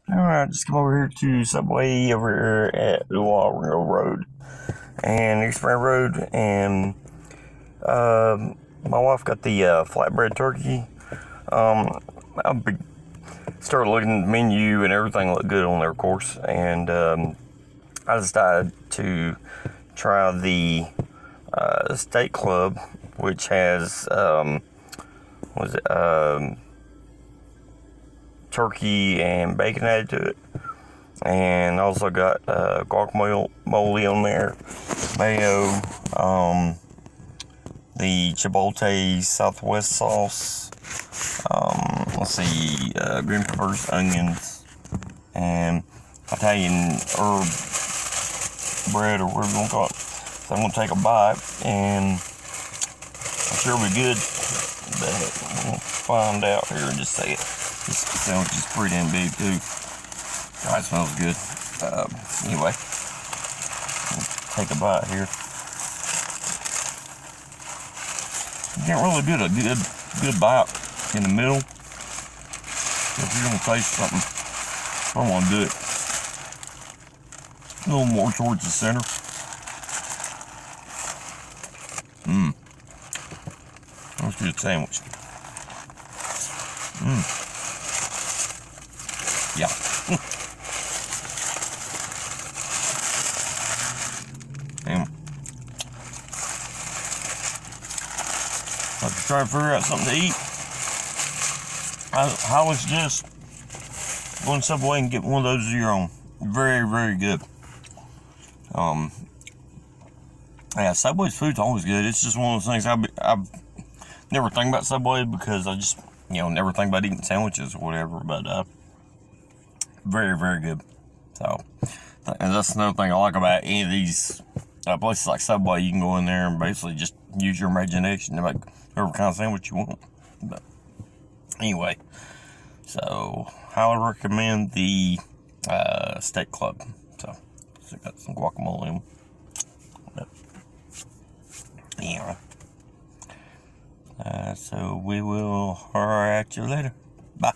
Alright, just come over here to Subway over here at Luau Road and Experience Road, and my wife got the flatbread turkey. I started looking at the menu and everything looked good on there, of course, and I decided to try the Steak Club, which has turkey and bacon added to it, and also got guacamole on there, mayo, the Chipotle Southwest sauce, green peppers, onions, and Italian herb bread, or whatever you want to call it. So I'm going to take a bite, and I'm sure it'll be good, but we'll find out here in just a second. This sandwich is pretty damn big too. God, it smells good. Anyway, take a bite here. You can't really get a good bite in the middle. If you're gonna taste something, I want to do it a little more towards the center. That's a good sandwich. Yeah. Damn. If you're trying to figure out something to eat, I highly suggest going to Subway and get one of those of your own. Very, very good. Yeah, Subway's food's always good. It's just one of those things I've never think about Subway because I just, never think about eating sandwiches or whatever, but very, very good. So, and that's another thing I like about any of these places like Subway. You can go in there and basically just use your imagination to make whatever kind of sandwich you want. But anyway, so highly recommend the Steak Club. So got some guacamole in them. But, yeah. So we will holler at you later. Bye.